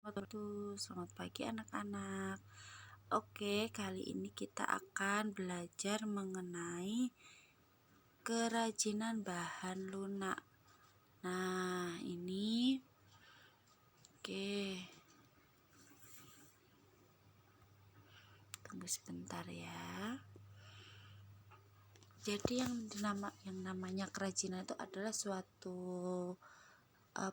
Selamat pagi anak-anak. Oke, kali ini kita akan belajar mengenai kerajinan bahan lunak. Nah, ini tunggu sebentar ya. Jadi yang namanya kerajinan itu adalah suatu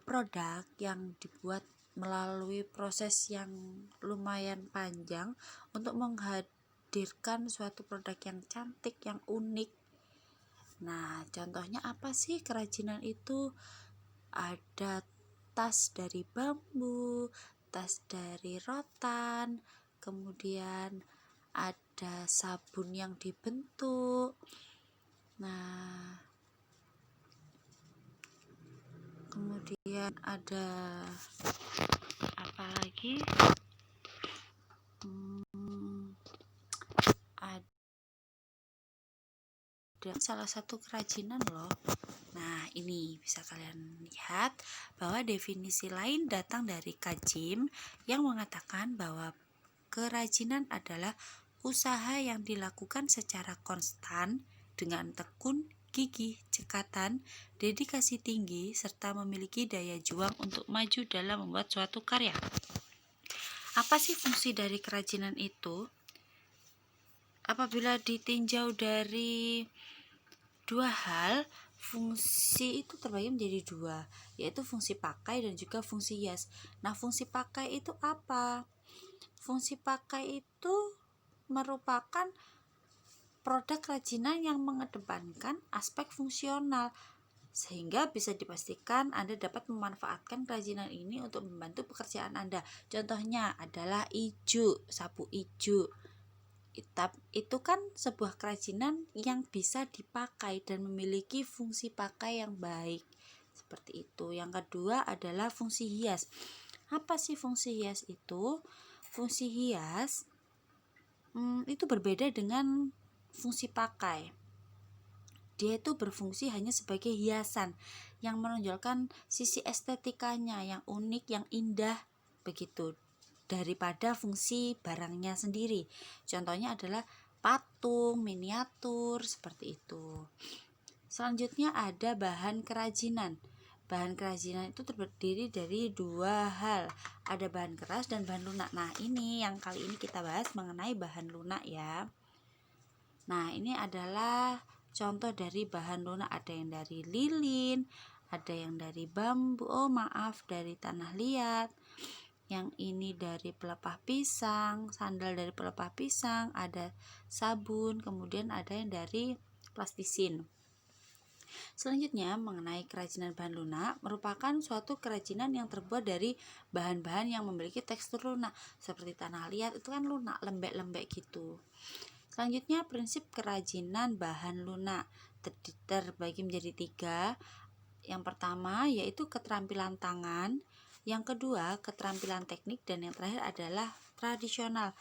produk yang dibuat melalui proses yang lumayan panjang untuk menghadirkan suatu produk yang cantik, yang unik. Nah, contohnya apa sih kerajinan itu? Ada tas dari bambu, tas dari rotan, kemudian ada sabun yang dibentuk. Nah, kemudian ada apa lagi? Ada salah satu kerajinan loh. Nah, ini bisa kalian lihat bahwa definisi lain datang dari Kajim yang mengatakan bahwa kerajinan adalah usaha yang dilakukan secara konstan dengan tekun, gigih, cekatan, dedikasi tinggi, serta memiliki daya juang untuk maju dalam membuat suatu karya. Apa sih fungsi dari kerajinan itu? Apabila ditinjau dari dua hal, fungsi itu terbagi menjadi dua, yaitu fungsi pakai dan juga fungsi hias. Nah, fungsi pakai itu apa? Fungsi pakai itu merupakan produk kerajinan yang mengedepankan aspek fungsional, sehingga bisa dipastikan Anda dapat memanfaatkan kerajinan ini untuk membantu pekerjaan Anda. Contohnya adalah ijuk, sapu ijuk. Itu kan sebuah kerajinan yang bisa dipakai dan memiliki fungsi pakai yang baik. Seperti itu. Yang kedua adalah fungsi hias. Apa sih fungsi hias itu? Fungsi hias itu berbeda dengan fungsi pakai. Dia itu berfungsi hanya sebagai hiasan yang menonjolkan sisi estetikanya yang unik, yang indah begitu, daripada fungsi barangnya sendiri. Contohnya adalah patung, miniatur, seperti itu. Selanjutnya ada bahan kerajinan. Bahan kerajinan itu terdiri dari dua hal, ada bahan keras dan bahan lunak. Nah, ini yang kali ini kita bahas mengenai bahan lunak ya. Nah, ini adalah contoh dari bahan lunak, ada yang dari lilin, ada yang dari bambu, dari tanah liat. Yang ini dari pelepah pisang, sandal dari pelepah pisang, ada sabun, kemudian ada yang dari plastisin. Selanjutnya, mengenai kerajinan bahan lunak, merupakan suatu kerajinan yang terbuat dari bahan-bahan yang memiliki tekstur lunak, seperti tanah liat itu kan lunak, lembek-lembek gitu. Selanjutnya, prinsip kerajinan bahan lunak terbagi menjadi tiga. Yang pertama yaitu keterampilan tangan, yang kedua keterampilan teknik, dan yang terakhir adalah tradisional.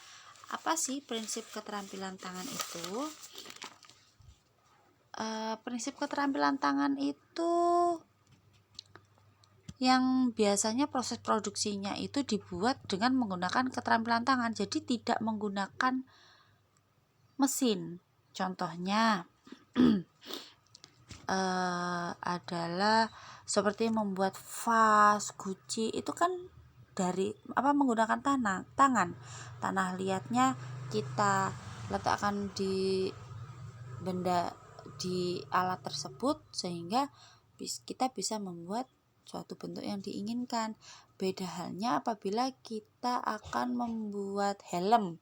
Apa sih prinsip keterampilan tangan itu? Prinsip keterampilan tangan itu yang biasanya proses produksinya itu dibuat dengan menggunakan keterampilan tangan, jadi tidak menggunakan mesin. Contohnya adalah seperti membuat vas, guci, itu kan dari menggunakan tanah liatnya kita letakkan di alat tersebut sehingga kita bisa membuat suatu bentuk yang diinginkan. Beda halnya apabila kita akan membuat helm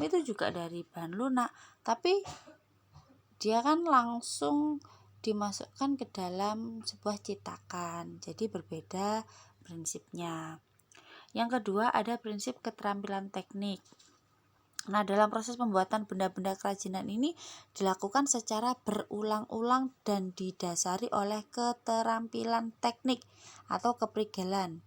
itu juga dari bahan lunak, tapi dia kan langsung dimasukkan ke dalam sebuah cetakan, jadi berbeda prinsipnya. Yang kedua ada prinsip keterampilan teknik. Nah, dalam proses pembuatan benda-benda kerajinan ini dilakukan secara berulang-ulang dan didasari oleh keterampilan teknik atau keprigelan,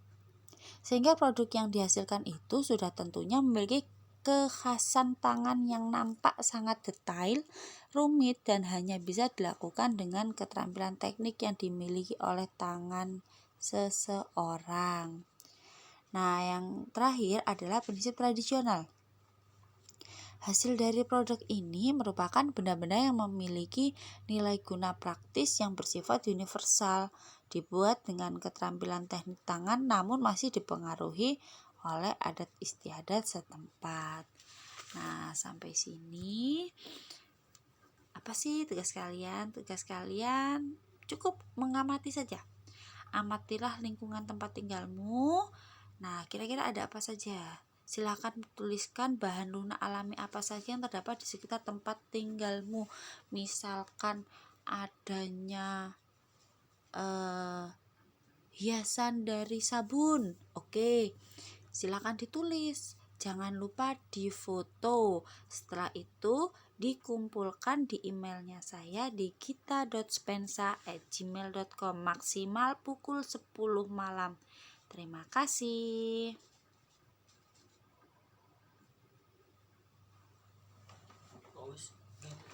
sehingga produk yang dihasilkan itu sudah tentunya memiliki kekhasan tangan yang nampak sangat detail, rumit, dan hanya bisa dilakukan dengan keterampilan teknik yang dimiliki oleh tangan seseorang. Nah, yang terakhir adalah prinsip tradisional. Hasil dari produk ini merupakan benda-benda yang memiliki nilai guna praktis yang bersifat universal, dibuat dengan keterampilan teknik tangan namun masih dipengaruhi oleh adat istiadat setempat. Nah, sampai sini apa sih tugas kalian? Tugas kalian cukup mengamati saja. Amatilah lingkungan tempat tinggalmu. Nah, kira-kira ada apa saja? Silakan tuliskan bahan lunak alami apa saja yang terdapat di sekitar tempat tinggalmu. Misalkan adanya hiasan dari sabun. Oke, silakan ditulis. Jangan lupa difoto. Setelah itu dikumpulkan di emailnya saya di gita.spensa@gmail.com maksimal pukul 10 malam. Terima kasih.